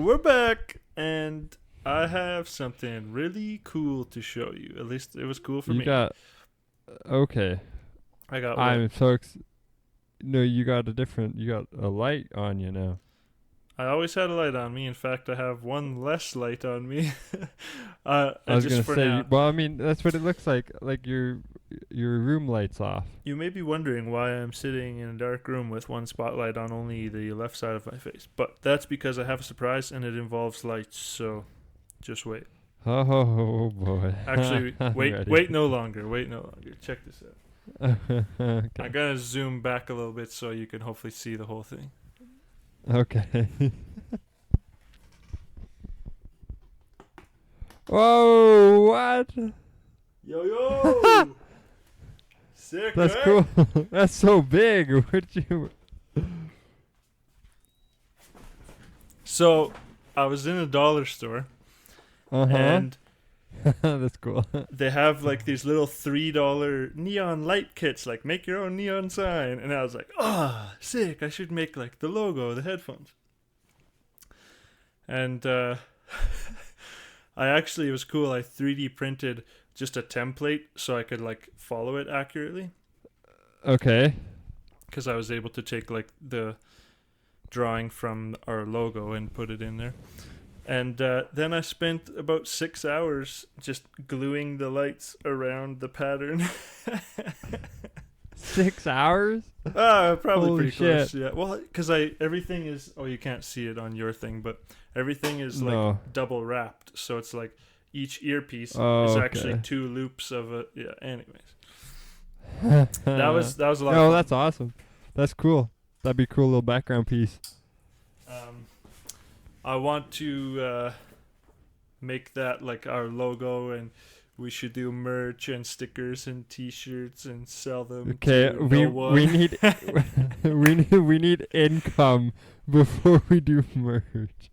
we're back, and I have something really cool to show you. At least it was cool for You me. got okay. I got what? I'm so no. You got a different. You got a light on you now. I always had a light on me. In fact, I have one less light on me. I And was just gonna for say. now, Well, I mean, that's what it looks like. Like your room lights off. you may be wondering why I'm sitting in a dark room with one spotlight on only the left side of my face. But that's because I have a surprise, and it involves lights. So, just wait. Oh boy. Actually, I'm wait, ready. wait no longer. Wait no longer. Check this out. I'm Okay. gonna zoom back a little bit so you can hopefully see the whole thing. Okay. Whoa! What? Yo yo! Sick, That's right? cool. That's so big. Where'd you? So, I was in a dollar store Uh huh. and That's cool. they have like these little $3 neon light kits, like make your own neon sign. And I was like, oh, sick! I should make like the logo of the headphones. And it was cool. I 3D printed just a template so I could like follow it accurately. Okay. Because I was able to take like the drawing from our logo and put it in there. And then I spent about 6 hours just gluing the lights around the pattern. 6 hours? Probably Holy pretty close. shit. Yeah. Well, because everything is. Oh, you can't see it on your thing, but everything is like No. double wrapped. So it's like each earpiece Oh, is okay. actually 2 loops of a. Yeah. Anyways, that was a lot. No, of fun. that's awesome. That's cool. That'd be a cool little background piece. I want to make that like our logo, and we should do merch and stickers and T-shirts and sell them. Okay, to we no one. we need we need income before we do merch.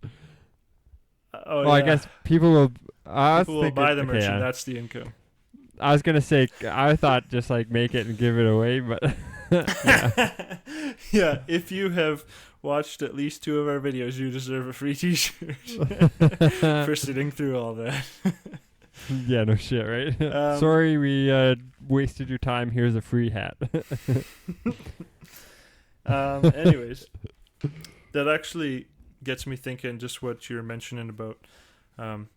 Oh, Well, I yeah. guess people will. I was People will thinking, buy the merch, okay, and yeah. that's the income. I was gonna say I thought just like make it and give it away, but yeah. Yeah, if you have watched at least 2 of our videos, you deserve a free T-shirt for sitting through all that. Yeah, no shit, right? Um, Sorry, we wasted your time. Here's a free hat. Anyways, that actually gets me thinking. Just what you were mentioning about.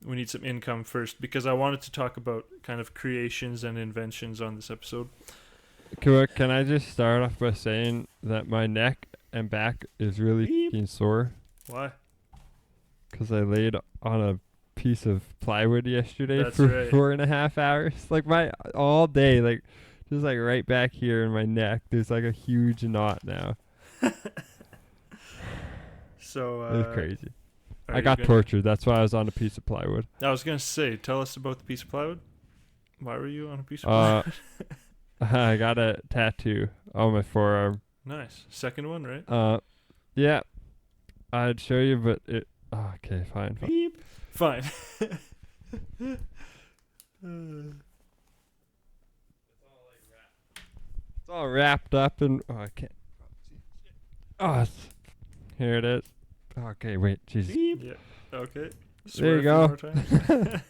We need some income first, because I wanted to talk about kind of creations and inventions on this episode. Can I just start off by saying that my neck and back is really Beep. fucking sore Why? because I laid on a piece of plywood yesterday That's for right. 4.5 hours. Like all day, like just like right back here in my neck, there's like a huge knot now. So It was crazy. are I you got gonna- tortured. That's why I was on a piece of plywood. I was gonna say, tell us about the piece of plywood. Why were you on a piece of Uh, plywood? I got a tattoo on my forearm. Nice. Second one, right? Yeah, I'd show you, but it. Oh, okay, fine. Beep. Fine. It's all wrapped up and I can't. Oh, here it is. Okay, wait, Jesus. Beep. Yeah. Okay. There you Swear a go. few more times.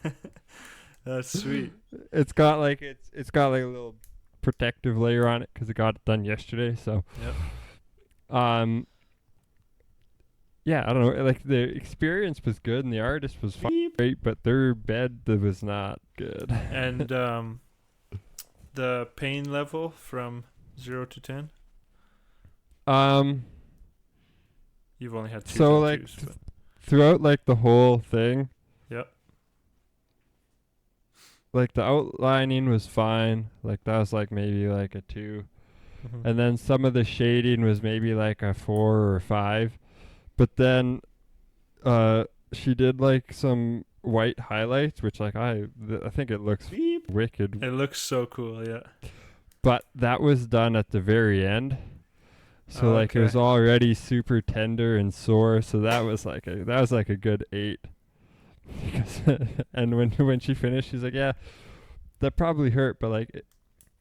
That's sweet. It's got like a little protective layer on it because it got done yesterday. So, Yep. yeah, I don't know. Like the experience was good and the artist was great, but their bed was not good. And the pain level from 0 to 10. You've only had 2 So, like, tattoos, but Throughout like the whole thing, yep. like the outlining was fine. Like that was like maybe like a 2. Mhm. And then some of the shading was maybe like a 4 or 5. But then she did like some white highlights, which like I think it looks Beep. wicked. It looks so cool. Yeah. But that was done at the very end. So like it Okay. was already super tender and sore, so that was like a good 8. Because and when she finished, she's like, "Yeah, that probably hurt, but like it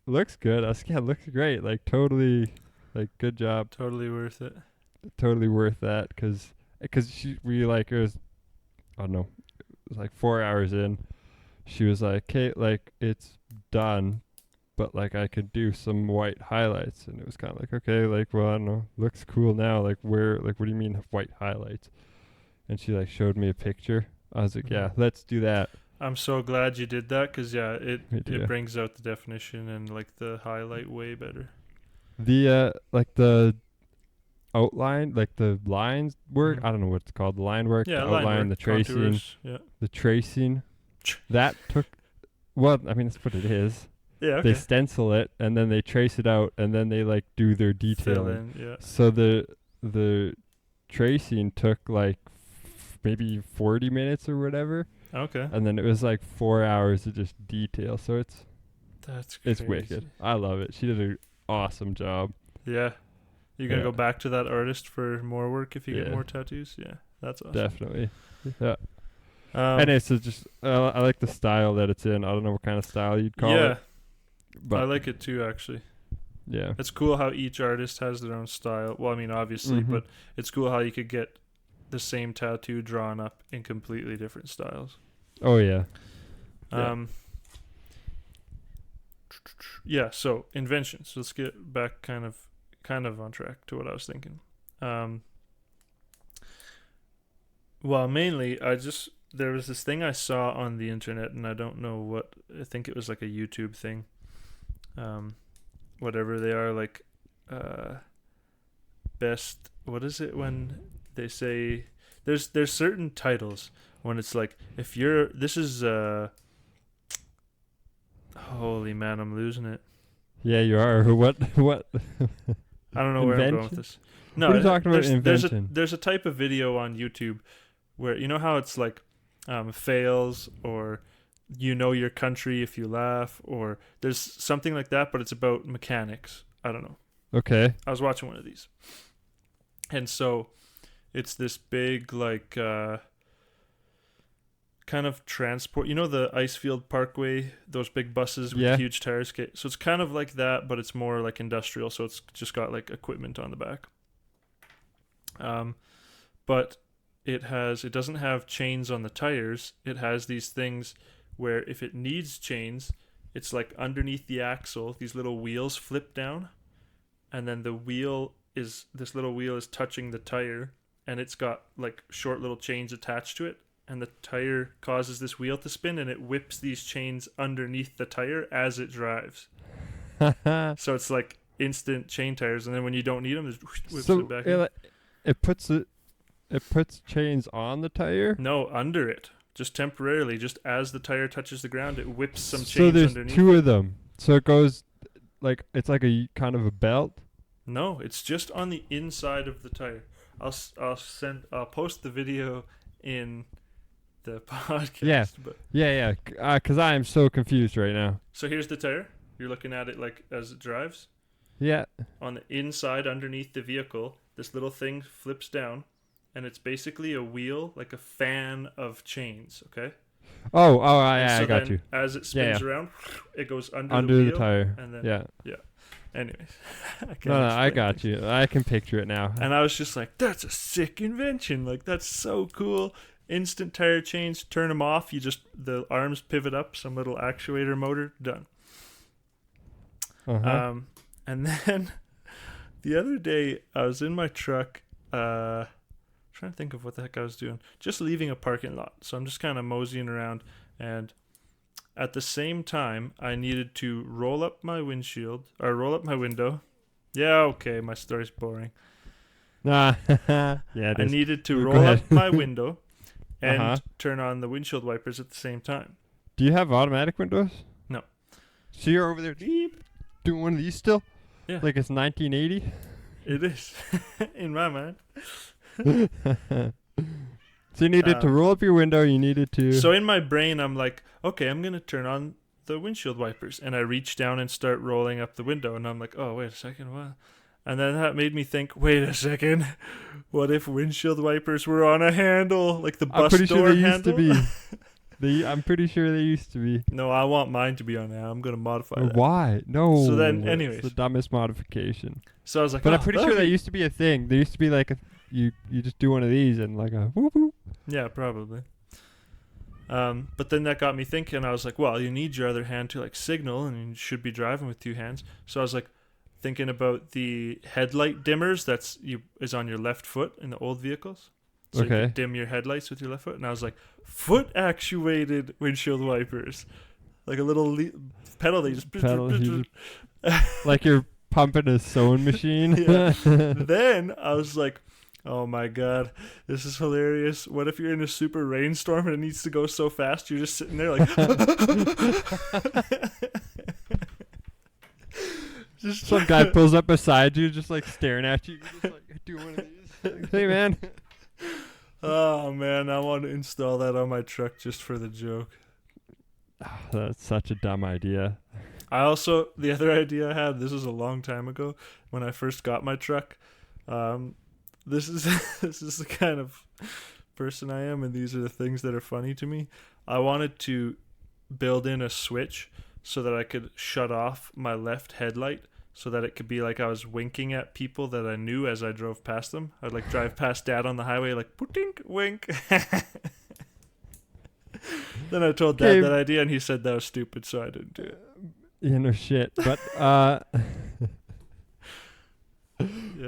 looks good." I was like, "Yeah, it looks great. Like totally like good job. Totally worth it. Totally worth that cuz we like it was I don't know, it was like 4 hours in. She was like, "Okay, like it's done, but like I could do some white highlights." And it was kind of like, okay, like, well, I don't know, looks cool now. Like, where, like, what do you mean white highlights? And she like showed me a picture. I was like, yeah, let's do that. I'm so glad you did that, because Me too. it brings out the definition and like the highlight way better. The like the outline, like the lines work. Mhm. I don't know what it's called. The line work, Yeah, the line outline, work, the tracing, contours, yeah. the tracing. That took. Well, I mean, that's what it is. Yeah, They okay. stencil it and then they trace it out and then they like do their Fill detailing. in, yeah. So the tracing took like maybe 40 minutes or whatever, Okay. and then it was like 4 hours of just detail. So That's it's crazy. wicked. I love it. She did an awesome job. Yeah. You gonna Yeah. go back to that artist for more work if you get Yeah. more tattoos? Yeah, that's awesome. Definitely. Yeah. Um, And it's just I like the style that it's in. I don't know what kind of style you'd call yeah, it, but I like it too. Actually, yeah. it's cool how each artist has their own style. Well, I mean, obviously, Mhm. but it's cool how you could get the same tattoo drawn up in completely different styles. Oh yeah. Yeah. Yeah. So inventions. Let's get back kind of on track to what I was thinking. Well, mainly, there was this thing I saw on the internet, and I don't know what. I think it was like a YouTube thing. Whatever they are, like, best. What is it when they say there's certain titles when it's like if you're this is holy man, I'm losing it. Yeah, you are. What? I don't know where I'm going with Invention? this. No, What are you talking about, there's invention? there's a type of video on YouTube where you know how it's like fails, or you know your country if you laugh, or there's something like that, but it's about mechanics. I don't know. Okay. I was watching one of these, and so it's this big like kind of transport. You know the Icefield Parkway, those big buses with Yeah. huge tires. So it's kind of like that, but it's more like industrial. So it's just got like equipment on the back. But it doesn't have chains on the tires. It has these things where if it needs chains, it's like underneath the axle, these little wheels flip down, and then this little wheel is touching the tire, and it's got like short little chains attached to it, and the tire causes this wheel to spin, and it whips these chains underneath the tire as it drives. So it's like instant chain tires, and then when you don't need them, it whips So it back in. it puts chains on the tire. No, under it. Just temporarily, just as the tire touches the ground, it whips some chains So there's underneath. two of them. So it goes like it's like a kind of a belt. No, it's just on the inside of the tire. I'll post the video in the podcast. Yeah. But Yeah. Because I am so confused right now. so here's the tire. You're looking at it like as it drives. Yeah. On the inside, underneath the vehicle, this little thing flips down, and it's basically a wheel, like a fan of chains. Okay. Oh, And yeah. so I got then you. As it spins Yeah. around, it goes under Under the the wheel. tire. and then- Yeah. Anyways, I can't No, I explain got things. you. I can picture it now. And I was just like, that's a sick invention. Like, that's so cool. Instant tire chains, turn them off. The arms pivot up, some little actuator motor, done. Uh-huh. And then the other day, I was in my truck, trying to think of what the heck I was doing. Just leaving a parking lot. So I'm just kind of moseying around. And at the same time, I needed to roll up my windshield, or roll up my window. Yeah, okay, my story's boring. Nah. Yeah, it I is. needed to Go roll ahead. up my window and Uh-huh. turn on the windshield wipers at the same time. Do you have automatic windows? No. So you're over there doing one of these still? Yeah. Like it's 1980? It is, in my mind. So you needed to roll up your window, you needed to... So in my brain, I'm like, okay, I'm going to turn on the windshield wipers. And I reach down and start rolling up the window. And I'm like, oh, wait a second, what? And then that made me think, wait a second, what if windshield wipers were on a handle? Like the bus I'm pretty door sure they handle? used to be. I'm pretty sure they used to be. No, I want mine to be on there. I'm going to modify that. Why? No. So then, it's anyways. the dumbest modification. So I was like, But oh, I'm pretty sure that'd that be- used to be a thing. There used to be like you just do one of these and like a whoop whoop. Yeah, probably. But then that got me thinking. I was like, well, you need your other hand to like signal, and you should be driving with two hands. So I was like thinking about the headlight dimmers is on your left foot in the old vehicles. So you Okay. can dim your headlights with your left foot. And I was like, foot actuated windshield wipers, like a little pedal. They just Pedal, you like you're pumping a sewing machine. Yeah. Then I was like, oh my god, this is hilarious. What if you're in a super rainstorm and it needs to go so fast you're just sitting there like just Some guy pulls up beside you, just like staring at you. You just like do one of these. Like, hey man. Oh man, I want to install that on my truck just for the joke. Oh, that's such a dumb idea. The other idea I had, this was a long time ago when I first got my truck. This is this is the kind of person I am, and these are the things that are funny to me. I wanted to build in a switch so that I could shut off my left headlight, so that it could be like I was winking at people that I knew as I drove past them. I'd like drive past Dad on the highway, like putink wink. Then I told Dad that idea, and he said that was stupid, so I didn't do it. You know, shit. But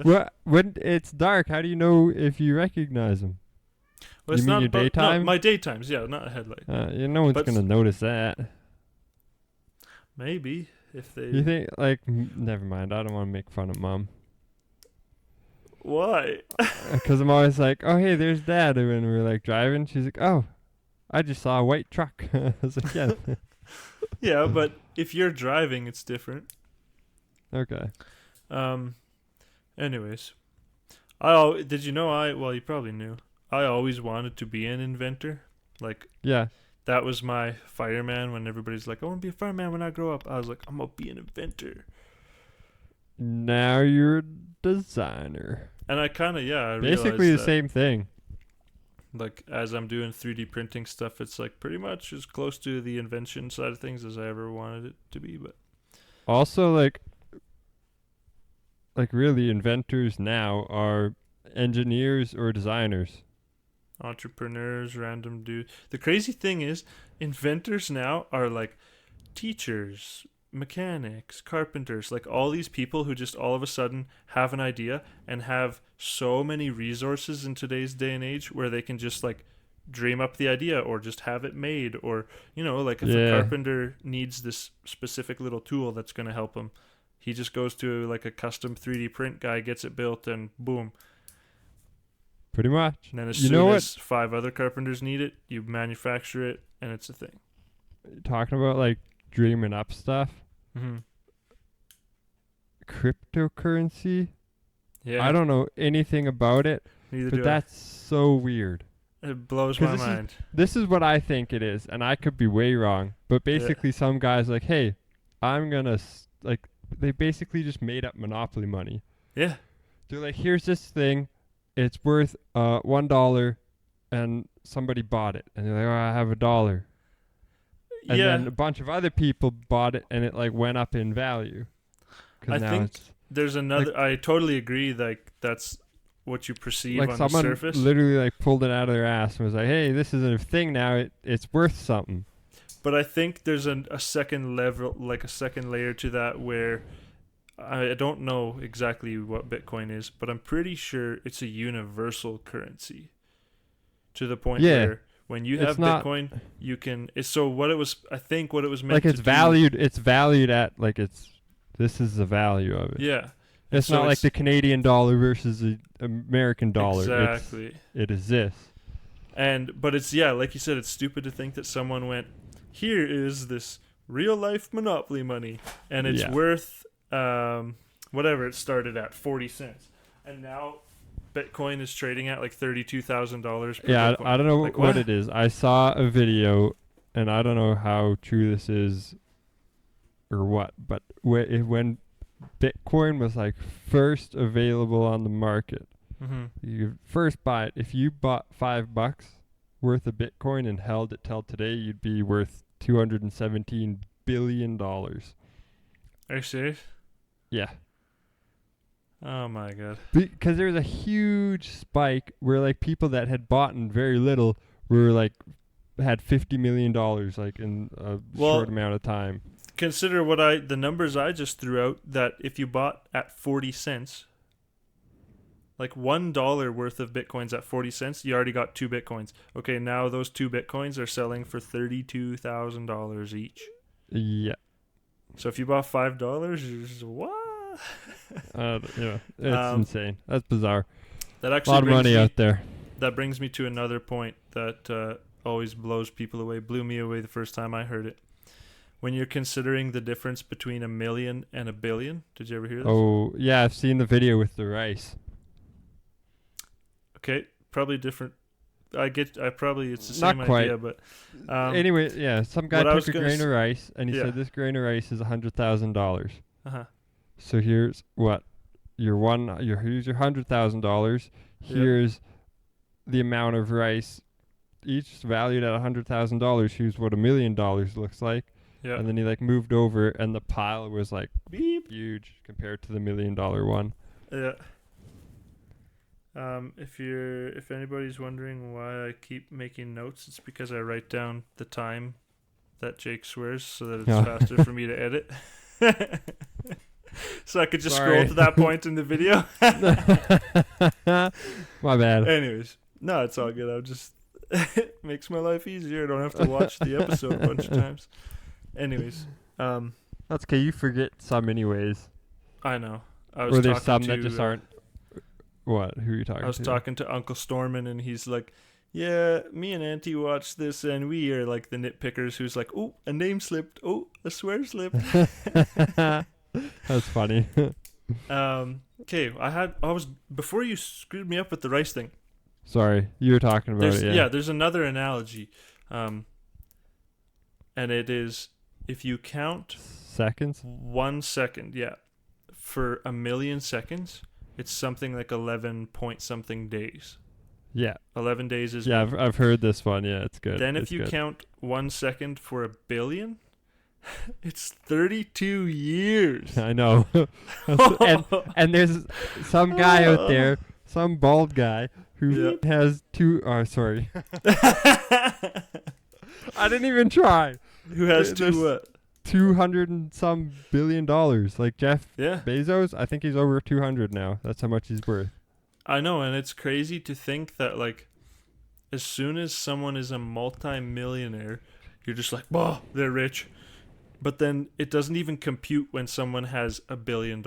Yeah. when it's dark, how do you know if you recognize them? Well, You mean your daytime? No, my daytimes, yeah, not a headlight. No one's But gonna notice that. Maybe if they. You think like never mind. I don't want to make fun of Mom Why? because I'm always like, oh hey, there's Dad. And when we're like driving, she's like, oh, I just saw a white truck. I was like, yeah. Yeah, but if you're driving, it's different. Okay. Anyways, did you know well, you probably knew. I always wanted to be an inventor. Like, Yeah. that was my fireman when everybody's like, I want to be a fireman when I grow up. I was like, I'm going to be an inventor. Now you're a designer. And I kind of, I Basically the realized that, same thing. like, as I'm doing 3D printing stuff, it's like pretty much as close to the invention side of things as I ever wanted it to be. But Also, like really, inventors now are engineers or designers. entrepreneurs, random dudes. The crazy thing is, inventors now are like teachers, mechanics, carpenters, like all these people who just all of a sudden have an idea and have so many resources in today's day and age where they can just like dream up the idea or just have it made, or like if a carpenter needs this specific little tool that's going to help him, he just goes to like a custom 3D print guy, gets it built, and boom. Pretty much. And then as You soon know as 5 other carpenters need it, you manufacture it, and it's a thing. Talking about like dreaming up stuff. Mm-hmm. Cryptocurrency. Yeah, I don't know anything about it, neither but do that's so weird. it blows 'cause my this is- mind. This is what I think it is, and I could be way wrong. But basically, some guys like, hey, I'm gonna like. They basically just made up monopoly money. Yeah, They're like, here's this thing, it's worth $1, and somebody bought it, and they're like, oh, I have $1. And yeah. then a bunch of other people bought it, and it like went up in value. 'Cause I now think it's There's another. I totally agree. Like that's what you perceive like on the someone surface. literally like pulled it out of their ass and was like, hey, this is a thing now. It's worth something. But I think there's a second level, like a second layer to that, where I don't know exactly what Bitcoin is, but I'm pretty sure it's a universal currency. To the point where when you have Bitcoin, you can. So what it was, I think what it was meant like to it's do, valued. It's valued at like this is the value of it. Yeah. It's so not like the Canadian dollar versus the American dollar. Exactly. It exists. But it's like you said, it's stupid to think that someone went, here is this real life monopoly money, and it's worth whatever it started at, 40 cents, and now Bitcoin is trading at like $32,000 per Yeah, Bitcoin. I don't know like, what it is. I saw a video, and I don't know how true this is or what, but when Bitcoin was like first available on the market, you first buy it. If you bought $5 worth of Bitcoin and held it till today, you'd be worth $217 billion. Are you serious? Yeah. Oh my god. Because there was a huge spike where like people that had bought in very little were like had $50 million like in a Well, short amount of time. Consider the numbers I just threw out, that if you bought at 40 cents, like $1 worth of Bitcoins at 40 cents, you already got 2 Bitcoins. Okay, now those 2 Bitcoins are selling for $32,000 each. Yeah. So if you bought $5, you're just, what? Yeah, it's insane. That's bizarre. That A actually lot of money out there. That brings me to another point that always blows people away. Blew me away the first time I heard it. When you're considering the difference between 1 million and 1 billion, did you ever hear this? Oh, yeah, I've seen the video with the rice. Okay, probably different. It's the Not same quite. idea, but Anyway, yeah, some guy what I was took a gonna grain of rice and he yeah. said this grain of rice is $100,000. uh-huh. So here's what here's your $100,000. Here's the amount of rice, each valued at $100,000. Here's what $1 million looks like. Yeah. And then he like moved over, and the pile was like Beep. huge compared to the $1 million one. Yeah. If anybody's wondering why I keep making notes, it's because I write down the time that Jake swears so that it's faster for me to edit. So I could just scroll to that point in the video. My bad. Anyways, no, it's all good. It makes my life easier. I don't have to watch the episode a bunch of times. Anyways, that's okay. You forget some anyways. I know. Or there's some that just aren't. What? Who are you talking to? I was talking to Uncle Stormin, and he's like, yeah, me and Auntie watched this, and we are like the nitpickers who's like, oh, a name slipped. Oh, a swear slipped. That's funny. Okay, before you screwed me up with the rice thing. Sorry, you were talking about it. Yeah, there's another analogy. And it is, if you count seconds, 1 second, for 1 million seconds, it's something like 11 point something days. Yeah. 11 days is. Yeah, I've heard this one. Yeah, it's good. Then if you count 1 second for 1 billion, it's 32 years. I know. and there's some guy out there, some bald guy who has two. Oh, sorry. I didn't even try. Who has two what? 200 and some billion dollars. Like Jeff Bezos, I think he's over 200 now. That's how much he's worth. I know, and it's crazy to think that like as soon as someone is a multi-millionaire, you're just like, "Bah, they're rich." But then it doesn't even compute when someone has $1 billion,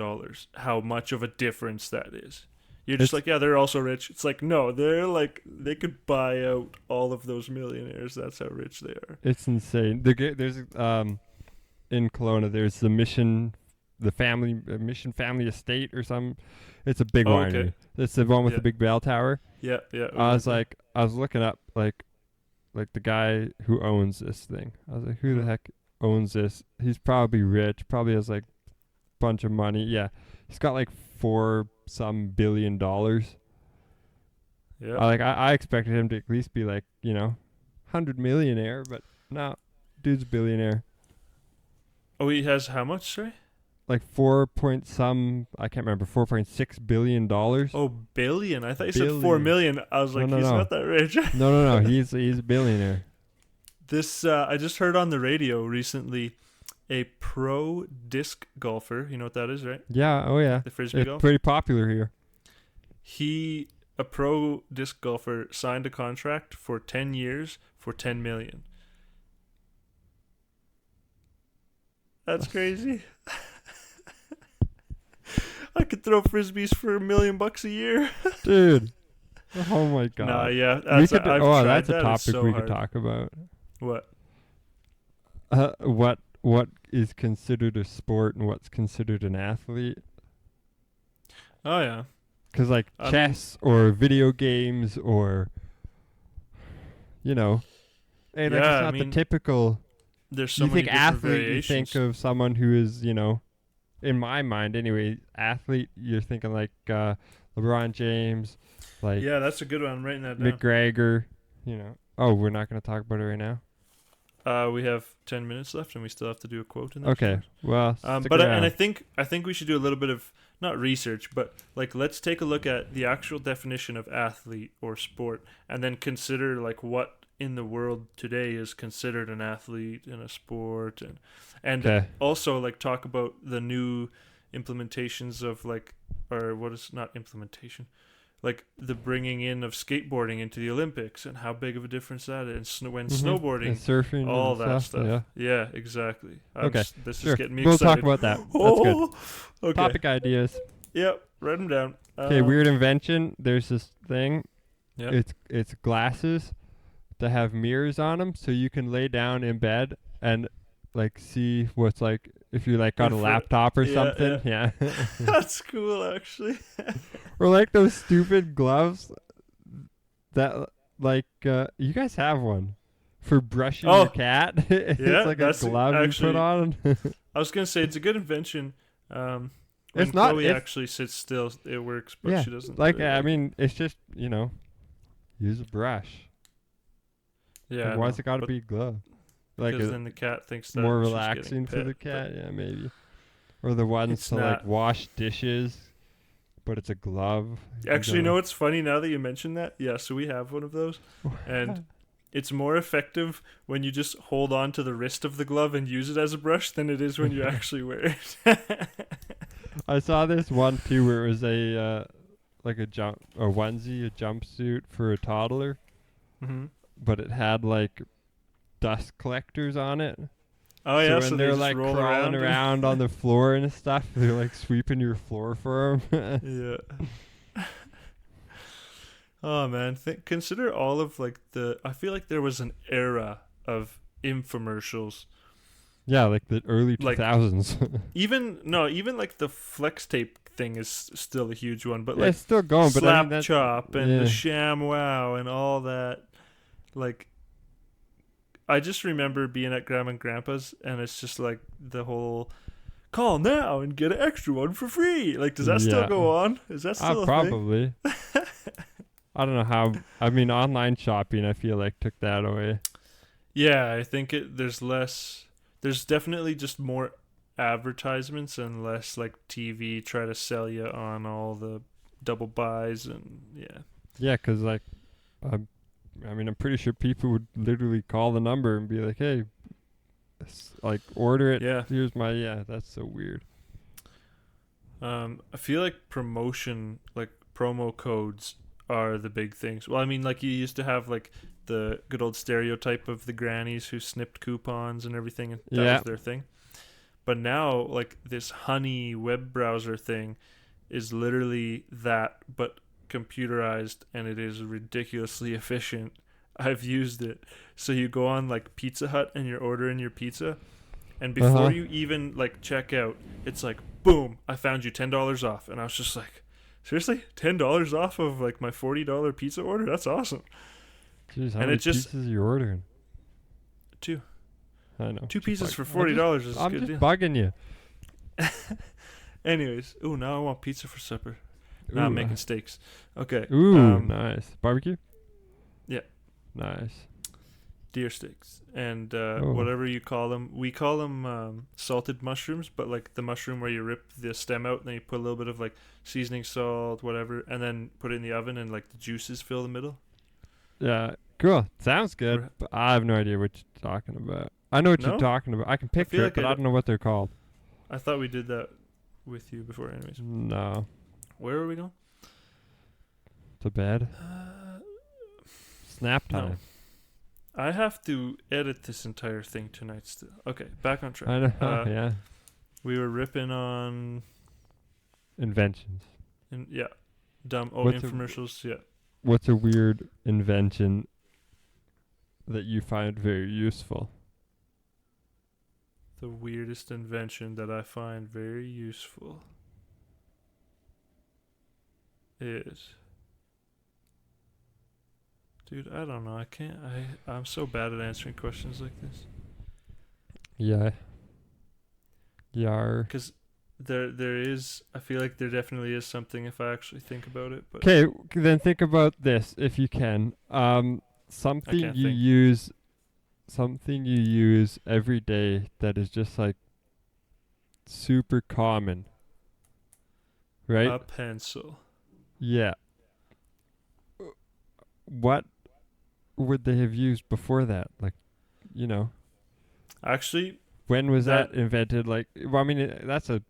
how much of a difference that is. You're just like, yeah, they're also rich. It's like, no, they could buy out all of those millionaires. That's how rich they are. It's insane. There's in Kelowna, there's the Mission Family Estate or some. It's a big winery. Okay. It's the one with the big bell tower. Yeah. I was looking up like the guy who owns this thing. I was like, who the heck owns this? He's probably rich. Probably has like a bunch of money. Yeah, he's got like $4 some billion. Yeah. I expected him to at least be like 100 millionaire, but no, dude's a billionaire. Oh, he has how much, sorry? Like 4 point some, I can't remember, $4.6 billion. Oh, billion. I thought you said 4 million. I was like, he's not that rich. No. He's a billionaire. This, I just heard on the radio recently, a pro disc golfer. You know what that is, right? Yeah. Oh, yeah. The Frisbee golf. Pretty popular here. A pro disc golfer, signed a contract for 10 years for $10 million. That's crazy. I could throw frisbees for $1 million a year, dude. Oh my god. Nah, yeah. That's a topic we could talk about. What? What is considered a sport and what's considered an athlete? Oh yeah. Because like chess or video games or, and it's not the typical. There's so many think different athlete, variations. you think of someone who is, in my mind anyway, athlete, you're thinking like LeBron James, like yeah, that's a good one. I'm writing that down. McGregor, Oh, we're not going to talk about it right now. We have 10 minutes left, and we still have to do a quote in there. Okay, well, but and I think we should do a little bit of not research, but like let's take a look at the actual definition of athlete or sport, and then consider like what in the world today is considered an athlete in a sport, and Okay. also like talk about the new implementations of like, or what is not implementation, like the bringing in of skateboarding into the Olympics and how big of a difference that is, and when And snowboarding, surfing all and that stuff. Yeah. Yeah, exactly. Okay, This sure. is getting me We'll excited. talk about that. That's good. Oh, okay. Topic ideas. Yep, write them down. Okay, weird invention. There's this thing. Yep. It's glasses that have mirrors on them, so you can lay down in bed and like see what's like if you like got a In front- laptop or yeah, something. Yeah. That's cool, actually. Or like those stupid gloves that like you guys have one for brushing Oh, your cat. It's yeah, like a that's glove you actually- put on. I was gonna say it's a good invention. When It's not- Chloe it's- actually sits still, it works, but Yeah, she doesn't. like really I mean, it's just use a brush. yeah. Like, why's it got to be a glove? Like Because a, then the cat thinks that more she's relaxing getting to the pet, cat. Yeah, maybe. Or the ones It's to like not. wash dishes, but it's a glove. Actually, you know what's funny now that you mention that? Yeah, so we have one of those, and it's more effective when you just hold on to the wrist of the glove and use it as a brush than it is when you actually wear it. I saw this one too where it was a like a onesie, a jumpsuit for a toddler, Mm-hmm. but it had like dust collectors on it. Oh yeah, so so when they they're just like roll crawling around. around on the floor and stuff, they're like sweeping your floor for them. Yeah. Oh man, consider all of like I feel like there was an era of infomercials. Yeah, like the early Like- 2000s. Even like the flex tape thing is still a huge one, but Yeah, like it's still going, but I Slap mean that's Chop and yeah. the Sham Wow and all that. Like, I just remember being at Grandma and Grandpa's, and it's just like the whole call now and get an extra one for free. Like, does that still Yeah. go on? Is that still a thing? probably. I don't know how. I mean, online shopping, I feel like took that away. Yeah, I think there's less. There's definitely just more advertisements and less like TV try to sell you on all the double buys and yeah. Yeah, 'cause like, I mean, I'm pretty sure people would literally call the number and be like, "Hey, like order it. Yeah. Here's my yeah." That's so weird. I feel like promo codes are the big things. Well, I mean, like you used to have like the good old stereotype of the grannies who snipped coupons and everything, and that Yeah. was their thing. But now, like this Honey web browser thing is literally that, but computerized, and it is ridiculously efficient. I've used it. So you go on like Pizza Hut and you're ordering your pizza, and before you even like check out, it's like boom, I found you $10 off, and I was just like, seriously, $10 off of like my $40 pizza order? That's awesome. Jeez, how And many it just- pizzas are you ordering? Two I know. two Just pizzas for I'm $40 is a I'm good just deal. bugging you. Anyways, ooh, now I want pizza for supper. Now I'm Ooh, making steaks. Okay. Ooh, nice barbecue. Yeah. Nice. Deer steaks and Oh. whatever you call them. We call them salted mushrooms, but like the mushroom where you rip the stem out and then you put a little bit of like seasoning salt, whatever, and then put it in the oven and like the juices fill the middle. Yeah, cool. Sounds good, Right. but I have no idea what you're talking about. I know what No? you're talking about. I can picture feel it, like but I I don't know what they're called. I thought we did that with you before. Anyways, No. where are we going? To bed. Snap No. time. I have to edit this entire thing tonight still. Okay, back on track. I know. Yeah. We were ripping on Inventions. dumb What's a- infomercials. Yeah. What's a weird invention that you find very useful? The weirdest invention that I find very useful is, dude, I don't know. I'm so bad at answering questions like this. Yeah. Yar. Because there is, I feel like there definitely is something if I actually think about it. But Okay, then think about this if you can. Something can't you think. use, something you use every day that is just like super common. Right? a pencil. Yeah. What would they have used before that? Like, you know, Actually, when was That- that invented? Like, well, I mean, that's a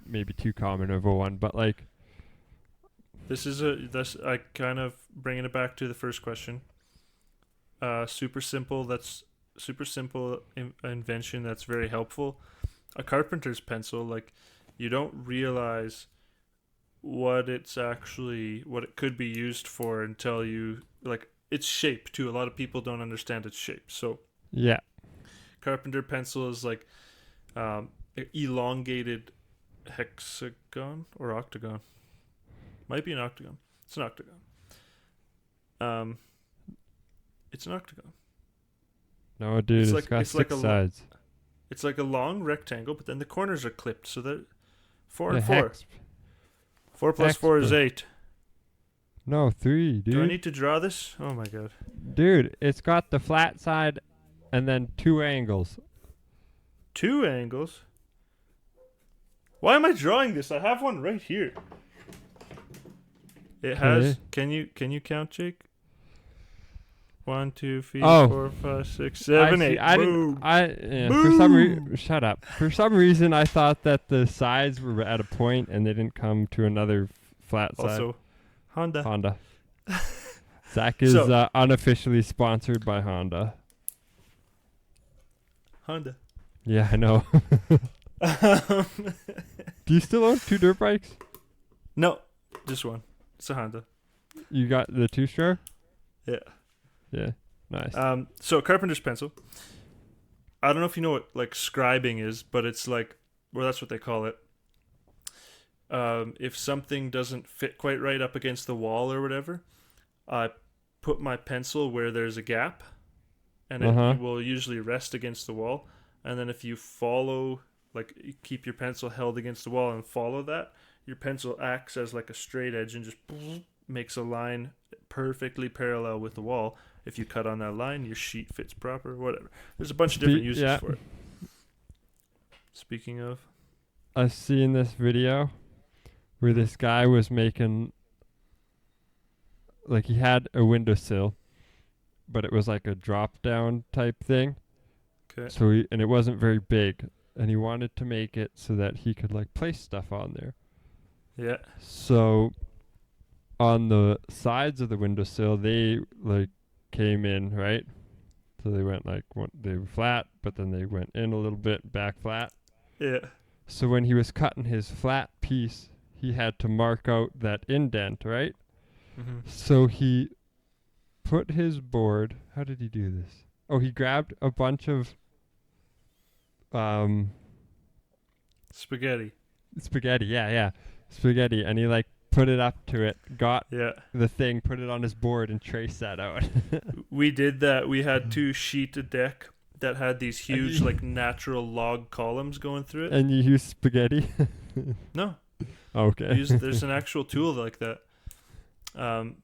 maybe too common of a one, but like, this I kind of bringing it back to the first question. Super simple. That's super simple invention. That's very helpful. A carpenter's pencil. Like, you don't realize what it could be used for until you like its shape too. A lot of people don't understand its shape. So yeah, carpenter pencil is like elongated hexagon or octagon. Might be an octagon. It's an octagon. It's an octagon. no, dude, It's it's like- got it's like six a sides. It's like a long rectangle, but then the corners are clipped, so that 4 and The 4. hex- 4 plus 4 is hexagon. 8. No, 3, dude. Do I need to draw this? Oh my god. Dude, it's got the flat side and then 2 angles. 2 angles. Why am I drawing this? I have one right here. It has. Okay. Can you count, Jake? 1, 2, 3, Oh. 4, 5, 6, 7, I see. 8. I Boom. didn't. For some Boom. shut up. For some reason, I thought that the sides were at a point and they didn't come to another flat side. Also, Honda. Honda. Zach is So- unofficially sponsored by Honda. Honda. Yeah, I know. Do you still own 2 dirt bikes? No, just one. It's a Honda. You got the 2-stroke? Yeah. Yeah. Nice. So carpenter's pencil. I don't know if you know what like scribing is, but it's like, well, that's what they call it. If something doesn't fit quite right up against the wall or whatever, I put my pencil where there's a gap, and Uh-huh. it will usually rest against the wall. And then if you follow, like, you keep your pencil held against the wall and follow that, your pencil acts as like a straight edge and just makes a line perfectly parallel with the wall. If you cut on that line, your sheet fits proper, whatever. There's a bunch of different uses yeah. for it. Speaking of, I've seen this video where this guy was making, like, he had a windowsill, but it was like a drop down type thing. okay, So and it wasn't very big, and he wanted to make it so that he could like place stuff on there. yeah, So on the sides of the windowsill, they like came in, right? So they went like they were flat, but then they went in a little bit, back flat. yeah, So when he was cutting his flat piece, he had to mark out that indent, right? mm-hmm. So he put his board. How did he do this? Oh, he grabbed a bunch of Spaghetti, spaghetti. Yeah, spaghetti, and he like put it up to it, got yeah. the thing, put it on his board, and traced that out. We did that. We had 2 sheet of deck that had these huge you- like natural log columns going through it. And you use spaghetti. No, Okay. there's an actual tool like that.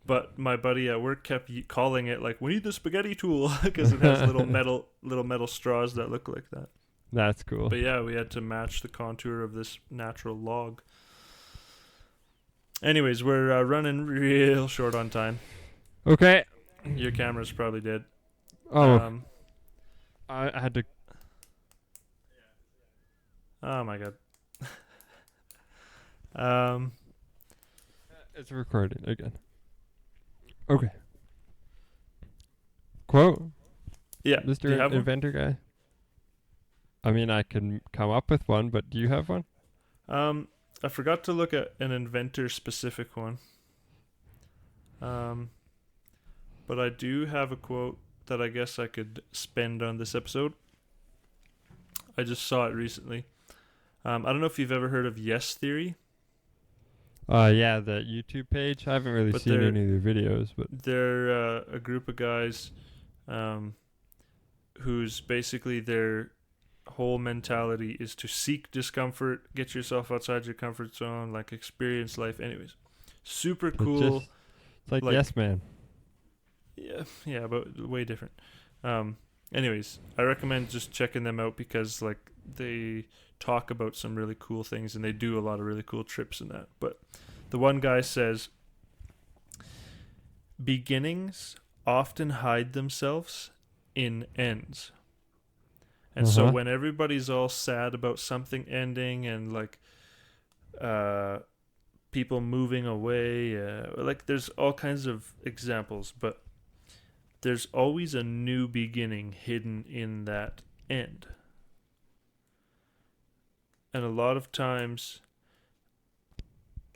But my buddy at work kept calling it like, we need the spaghetti tool, because it has little metal straws that look like that. That's cool. But yeah, we had to match the contour of this natural log. Anyways, we're running real short on time. Okay. Your camera's probably dead. Oh, I had to. Oh my god. It's recording again. Okay. Quote, Yeah. Do you Mr. have one? Inventor guy. I mean, I can come up with one, but do you have one? I forgot to look at an inventor specific one. But I do have a quote that I guess I could spend on this episode. I just saw it recently. I don't know if you've ever heard of Yes Theory. Yeah, the YouTube page. I haven't really But seen they're- any of their videos, but They're a group of guys whose basically their whole mentality is to seek discomfort, get yourself outside your comfort zone, like experience life. Anyways, super it's cool. just- it's like, like- Yes Man. Yeah, but way different. Anyways, I recommend just checking them out because like they talk about some really cool things and they do a lot of really cool trips and that. But the one guy says, beginnings often hide themselves in ends. And so when everybody's all sad about something ending and like people moving away, like there's all kinds of examples, but there's always a new beginning hidden in that end. And a lot of times,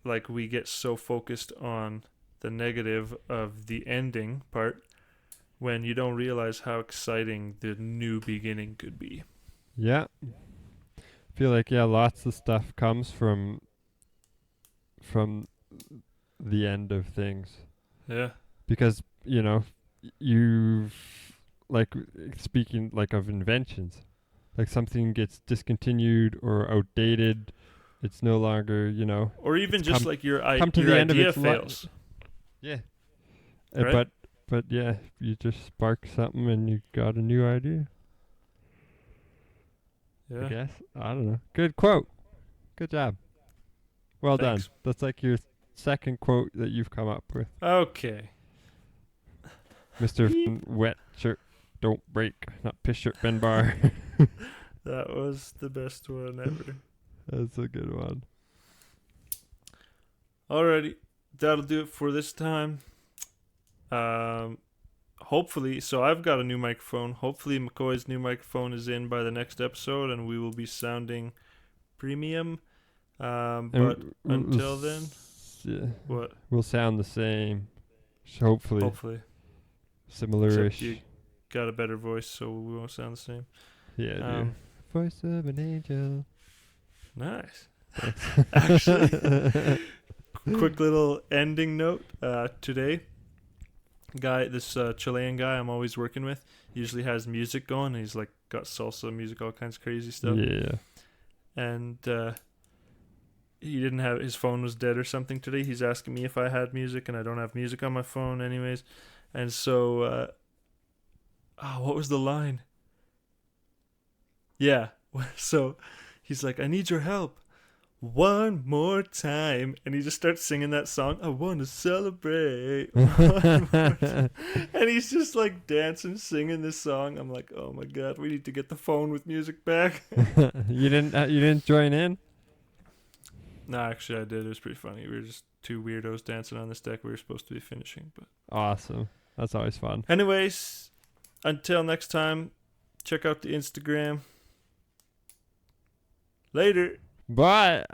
like, we get so focused on the negative of the ending part when you don't realize how exciting the new beginning could be. Yeah. I feel like, yeah, lots of stuff comes from the end of things. Yeah. Because, you know, you've, like, speaking like of inventions, like something gets discontinued or outdated, it's no longer, you know, Or even just like your come to your the end of idea its fails. yeah. Right? But yeah, you just spark something and you got a new idea. Yeah. I guess. I don't know. Good quote. Good job. Well Thanks. done. That's like your second quote that you've come up with. Okay. Mr. Wet shirt don't break, not piss shirt Ben Bar. That was the best one ever. That's a good one. Alrighty. That'll do it for this time. Hopefully, so I've got a new microphone. Hopefully McCoy's new microphone is in by the next episode and we will be sounding premium. But until then, yeah, what? we'll sound the same. Hopefully. Hopefully. Similar-ish. Except you got a better voice, so we won't sound the same. Yeah, dude. Voice of an angel. Nice. Actually, quick little ending note. Today, this Chilean guy I'm always working with, usually has music going. He's like got salsa music, all kinds of crazy stuff. Yeah. And he didn't have, his phone was dead or something today. He's asking me if I had music, and I don't have music on my phone anyways. And so, what was the line? Yeah. So he's like, I need your help. One more time. And he just starts singing that song. I want to celebrate. And he's just like dancing, singing this song. I'm like, oh my God, we need to get the phone with music back. You didn't join in? No, actually I did. It was pretty funny. We were just two weirdos dancing on this deck we were supposed to be finishing. But Awesome. That's always fun. anyways, until next time, check out the Instagram. Later. Bye.